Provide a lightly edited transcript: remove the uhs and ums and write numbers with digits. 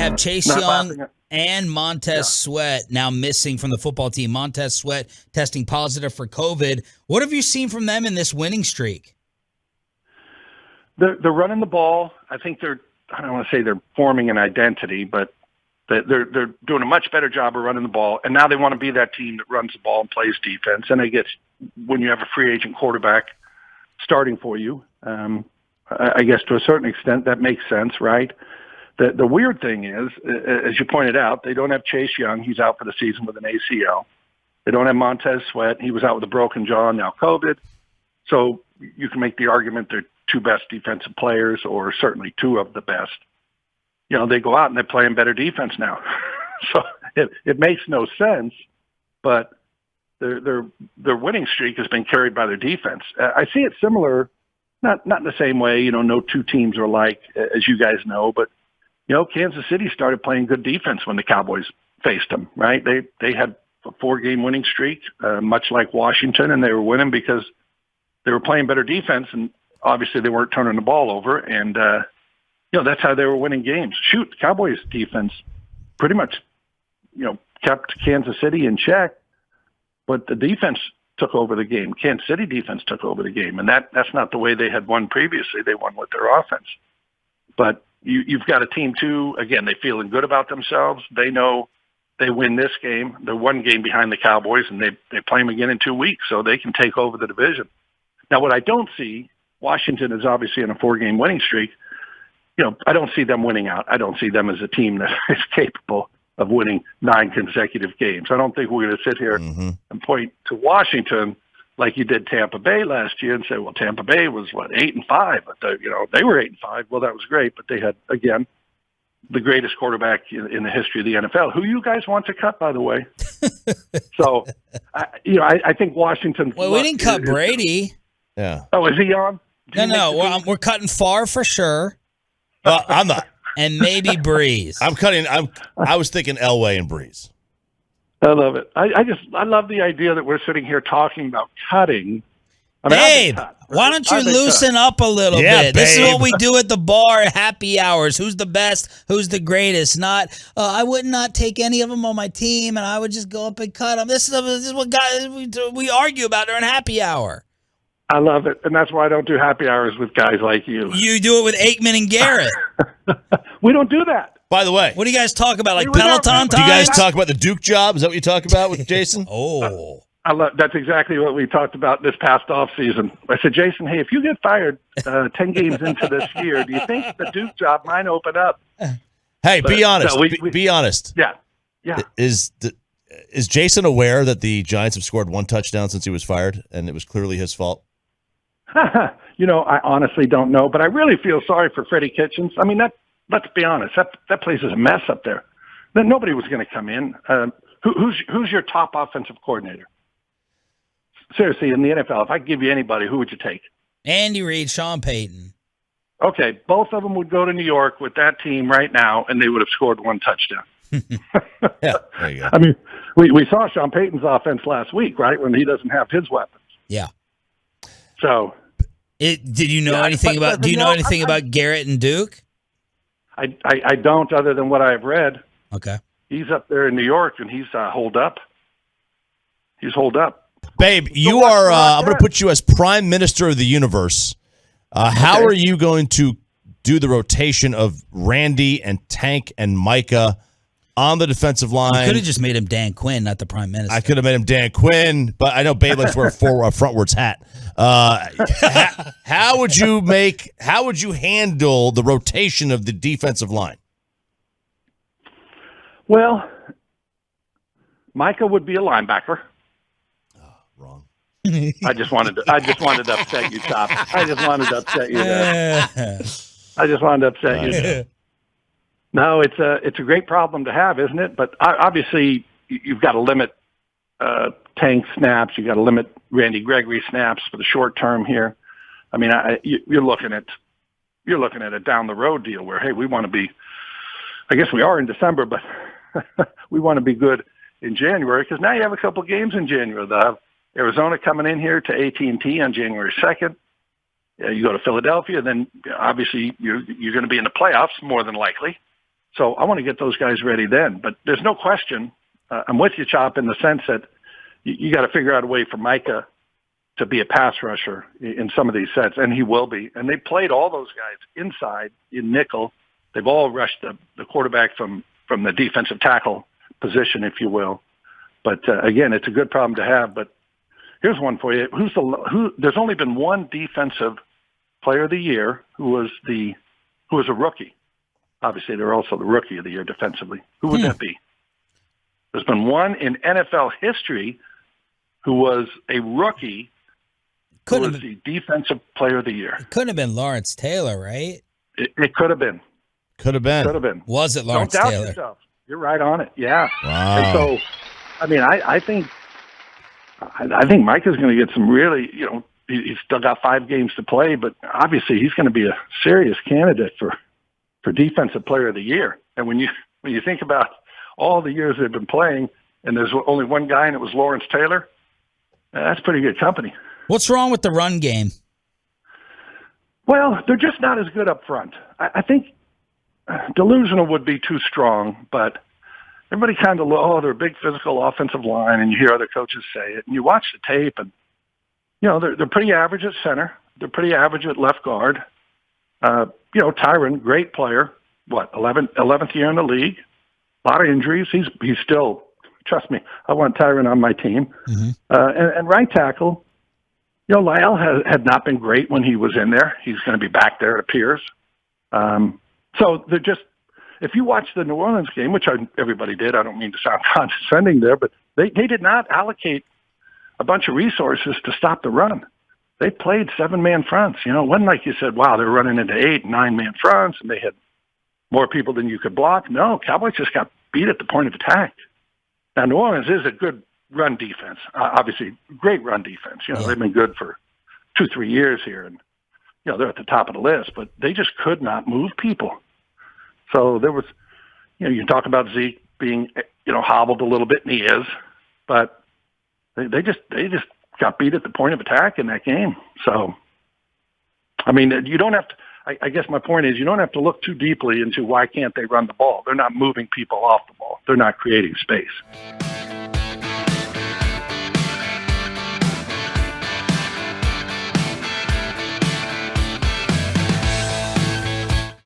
have Chase Young and Montez Sweat now missing from the football team. Montez Sweat testing positive for COVID. What have you seen from them in this winning streak? They're running the ball. I think I don't want to say they're forming an identity, but they're doing a much better job of running the ball. And now they want to be that team that runs the ball and plays defense. And I guess when you have a free agent quarterback starting for you, I guess to a certain extent that makes sense, right? The weird thing is, as you pointed out, they don't have Chase Young. He's out for the season with an ACL. They don't have Montez Sweat. He was out with a broken jaw, now COVID. So you can make the argument they're two best defensive players, or certainly two of the best. They go out and they're playing better defense now. So it makes no sense, but their winning streak has been carried by their defense. I see it similar, not in the same way, no two teams are alike, as you guys know, but Kansas City started playing good defense when the Cowboys faced them, right? They had a 4-game winning streak, much like Washington, and they were winning because they were playing better defense, and obviously they weren't turning the ball over, and that's how they were winning games. Shoot, the Cowboys defense pretty much, kept Kansas City in check, but the defense took over the game. Kansas City defense took over the game, and that's not the way they had won previously. They won with their offense. But you've got a team, too, again, they're feeling good about themselves. They know they win this game. They're one game behind the Cowboys, and they play them again in 2 weeks, so they can take over the division. Now, what I don't see, Washington is obviously in a 4-game winning streak. I don't see them winning out. I don't see them as a team that is capable of winning 9 consecutive games. I don't think we're going to sit here and point to Washington like you did Tampa Bay last year and say, well, Tampa Bay was 8-5, but they were 8-5. Well, that was great, but they had, again, the greatest quarterback in the history of the NFL, who you guys want to cut, by the way. So, I think Washington. Well, we didn't cut Brady. Yeah. Oh, is he on? No. We're cutting Favre for sure. Well, I'm not. And maybe Breeze. I'm cutting. I was thinking Elway and Breeze. I love it. I love the idea that we're sitting here talking about cutting. Babe, why don't you loosen up a little bit? This is what we do at the bar at happy hours. Who's the best? Who's the greatest? Not, I would not take any of them on my team, and I would just go up and cut them. This is what guys we argue about during happy hour. I love it, and that's why I don't do happy hours with guys like you. You do it with Aikman and Garrett. We don't do that. By the way, what do you guys talk about? Like Peloton time? Do you guys talk about the Duke job? Is that what you talk about with Jason? Oh. That's exactly what we talked about this past offseason. I said, Jason, hey, if you get fired 10 games into this year, do you think the Duke job might open up? Hey, be honest. No, be honest. Yeah. Is Jason aware that the Giants have scored 1 touchdown since he was fired, and it was clearly his fault? I honestly don't know, but I really feel sorry for Freddie Kitchens. I mean, let's be honest. That place is a mess up there. Nobody was going to come in. Who's your top offensive coordinator? Seriously, in the NFL, if I could give you anybody, who would you take? Andy Reid, Sean Payton. Okay, both of them would go to New York with that team right now, and they would have scored 1 touchdown. Yeah, there you go. I mean, we saw Sean Payton's offense last week, right, when he doesn't have his weapons. Yeah. So, did you know anything about? Do you know anything about Garrett and Duke? I don't, other than what I've read. Okay. He's up there in New York, and he's holed up. He's holed up. Babe, you are. I'm going to put you as Prime Minister of the Universe. How are you going to do the rotation of Randy and Tank and Micah on the defensive line? You could have just made him Dan Quinn, not the Prime Minister. I could have made him Dan Quinn, but I know Babe likes to wear a frontwards hat. How would you handle the rotation of the defensive line? Well, Micah would be a linebacker. Wrong. I just wanted to upset you, Top. I just wanted to upset you there. No, it's a great problem to have, isn't it? But obviously, you've got to limit Tank snaps. You've got to limit Randy Gregory snaps for the short term here. I mean, you're looking at a down the road deal where, hey, we want to be. I guess we are in December, but we want to be good in January because now you have a couple games in January. They'll have Arizona coming in here to AT&T on January 2nd. You go to Philadelphia, then obviously you're going to be in the playoffs more than likely. So I want to get those guys ready then. But there's no question. I'm with you, Chop, in the sense that you got to figure out a way for Micah to be a pass rusher in some of these sets, and he will be. And they played all those guys inside in nickel. They've all rushed the quarterback from the defensive tackle position, if you will. But again, it's a good problem to have. But here's one for you: there's only been one defensive player of the year who was a rookie. Obviously, they're also the rookie of the year defensively. Who would that be? There's been one in NFL history who was a rookie who was the defensive player of the year. It couldn't have been Lawrence Taylor, right? It could have been. Could have been. Could have been. Was it Lawrence Don't doubt Taylor? yourself. You're right on it. Yeah. Wow. And so, I mean, I think Micah's going to get some really, he's still got 5 games to play, but obviously he's going to be a serious candidate for defensive player of the year. And when you think about all the years they've been playing, and there's only one guy, and it was Lawrence Taylor, that's pretty good company. What's wrong with the run game? Well, they're just not as good up front. I think delusional would be too strong, but everybody kind of, they're a big physical offensive line, and you hear other coaches say it, and you watch the tape, and, they're pretty average at center. They're pretty average at left guard. Tyron, great player, 11th year in the league, a lot of injuries. He's still, trust me, I want Tyron on my team. Mm-hmm. And right tackle, Lyle had not been great when he was in there. He's going to be back there, it appears. So they're just, if you watch the New Orleans game, which everybody did, I don't mean to sound condescending there, but they did not allocate a bunch of resources to stop the run. They played 7-man fronts. It wasn't like you said, wow, they're running into 8, 9-man fronts, and they had more people than you could block. No, Cowboys just got beat at the point of attack. Now, New Orleans is a good run defense, obviously great run defense. They've been good for 2-3 years here, and they're at the top of the list, but they just could not move people. So there was, you talk about Zeke being, hobbled a little bit, and he is, but they just got beat at the point of attack in that game. So, I mean, you don't have to. I guess my point is you don't have to look too deeply into why can't they run the ball. They're not moving people off the ball. They're not creating space.